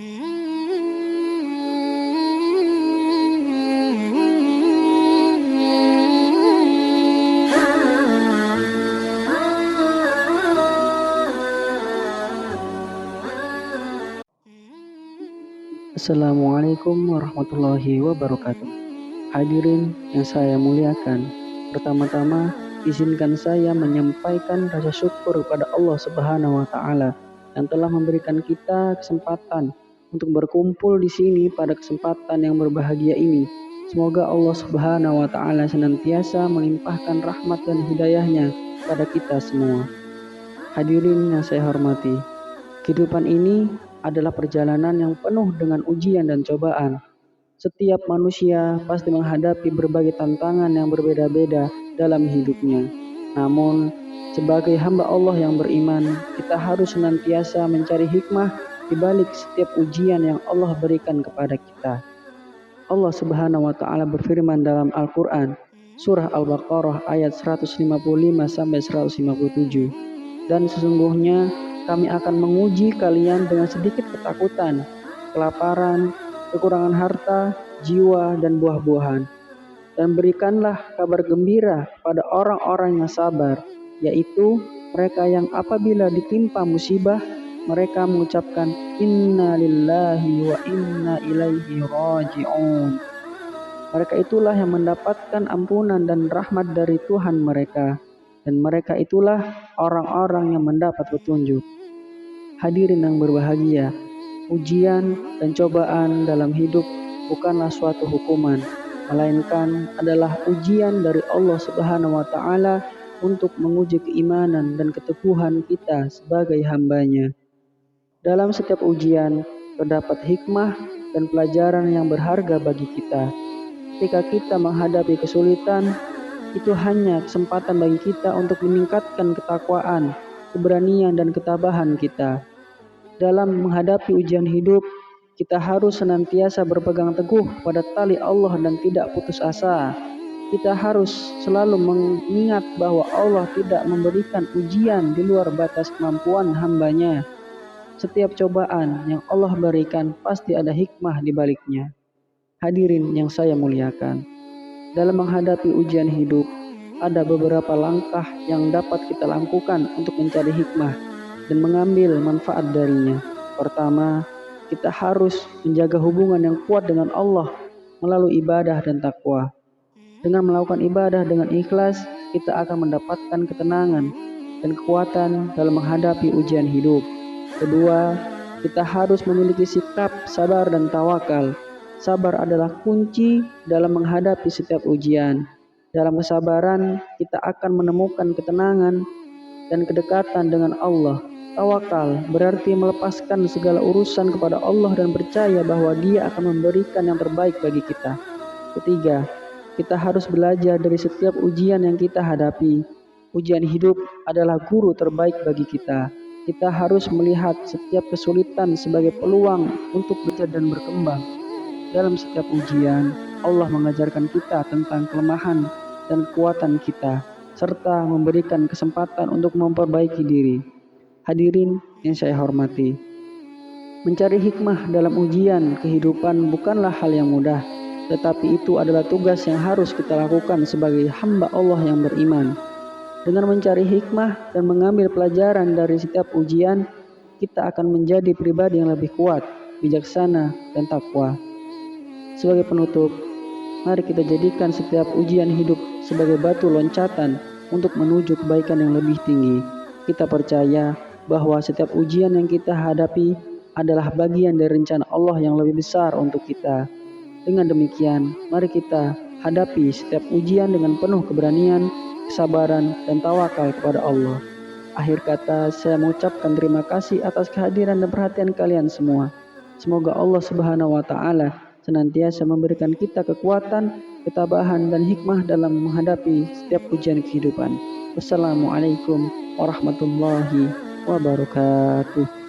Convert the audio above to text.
Assalamualaikum warahmatullahi wabarakatuh. Hadirin yang saya muliakan, pertama-tama izinkan saya menyampaikan rasa syukur kepada Allah Subhanahu wa taala yang telah memberikan kita kesempatan untuk berkumpul di sini pada kesempatan yang berbahagia ini. Semoga Allah Subhanahu wa taala senantiasa melimpahkan rahmat dan hidayahnya pada kita semua. Hadirin yang saya hormati, kehidupan ini adalah perjalanan yang penuh dengan ujian dan cobaan. Setiap manusia pasti menghadapi berbagai tantangan yang berbeda-beda dalam hidupnya. Namun, sebagai hamba Allah yang beriman, kita harus senantiasa mencari hikmah di balik setiap ujian yang Allah berikan kepada kita. Allah Subhanahu wa taala berfirman dalam Al-Qur'an, surah Al-Baqarah ayat 155 sampai 157. Dan sesungguhnya kami akan menguji kalian dengan sedikit ketakutan, kelaparan, kekurangan harta, jiwa, dan buah-buahan. Dan berikanlah kabar gembira pada orang-orang yang sabar, yaitu mereka yang apabila ditimpa musibah, mereka mengucapkan inna lillahi wa inna ilaihi raji'un. Mereka itulah yang mendapatkan ampunan dan rahmat dari Tuhan mereka, dan mereka itulah orang-orang yang mendapat petunjuk. Hadirin yang berbahagia, ujian dan cobaan dalam hidup bukanlah suatu hukuman, melainkan adalah ujian dari Allah Subhanahu wa taala untuk menguji keimanan dan keteguhan kita sebagai hamba-Nya. Dalam setiap ujian terdapat hikmah dan pelajaran yang berharga bagi kita. Ketika kita menghadapi kesulitan, itu hanya kesempatan bagi kita untuk meningkatkan ketakwaan, keberanian dan ketabahan kita. Dalam menghadapi ujian hidup, kita harus senantiasa berpegang teguh pada tali Allah dan tidak putus asa. Kita harus selalu mengingat bahwa Allah tidak memberikan ujian di luar batas kemampuan hamba-Nya. Setiap cobaan yang Allah berikan pasti ada hikmah di baliknya. Hadirin yang saya muliakan, dalam menghadapi ujian hidup, ada beberapa langkah yang dapat kita lakukan untuk mencari hikmah dan mengambil manfaat darinya. Pertama, kita harus menjaga hubungan yang kuat dengan Allah melalui ibadah dan takwa. Dengan melakukan ibadah dengan ikhlas, kita akan mendapatkan ketenangan dan kekuatan dalam menghadapi ujian hidup. Kedua, kita harus memiliki sikap sabar dan tawakal. Sabar adalah kunci dalam menghadapi setiap ujian. Dalam kesabaran, kita akan menemukan ketenangan dan kedekatan dengan Allah. Tawakal berarti melepaskan segala urusan kepada Allah dan percaya bahwa Dia akan memberikan yang terbaik bagi kita. Ketiga, kita harus belajar dari setiap ujian yang kita hadapi. Ujian hidup adalah guru terbaik bagi kita. Kita harus melihat setiap kesulitan sebagai peluang untuk belajar dan berkembang. Dalam setiap ujian, Allah mengajarkan kita tentang kelemahan dan kekuatan kita, serta memberikan kesempatan untuk memperbaiki diri. Hadirin yang saya hormati, mencari hikmah dalam ujian kehidupan bukanlah hal yang mudah, tetapi itu adalah tugas yang harus kita lakukan sebagai hamba Allah yang beriman. Dengan mencari hikmah dan mengambil pelajaran dari setiap ujian, kita akan menjadi pribadi yang lebih kuat, bijaksana, dan takwa. Sebagai penutup, mari kita jadikan setiap ujian hidup sebagai batu loncatan untuk menuju kebaikan yang lebih tinggi. Kita percaya bahwa setiap ujian yang kita hadapi adalah bagian dari rencana Allah yang lebih besar untuk kita. Dengan demikian, mari kita hadapi setiap ujian dengan penuh keberanian, kesabaran, dan tawakal kepada Allah. Akhir kata, saya mengucapkan terima kasih atas kehadiran dan perhatian kalian semua. Semoga Allah Subhanahu wa taala senantiasa memberikan kita kekuatan, ketabahan, dan hikmah dalam menghadapi setiap ujian kehidupan. Wassalamualaikum warahmatullahi wabarakatuh.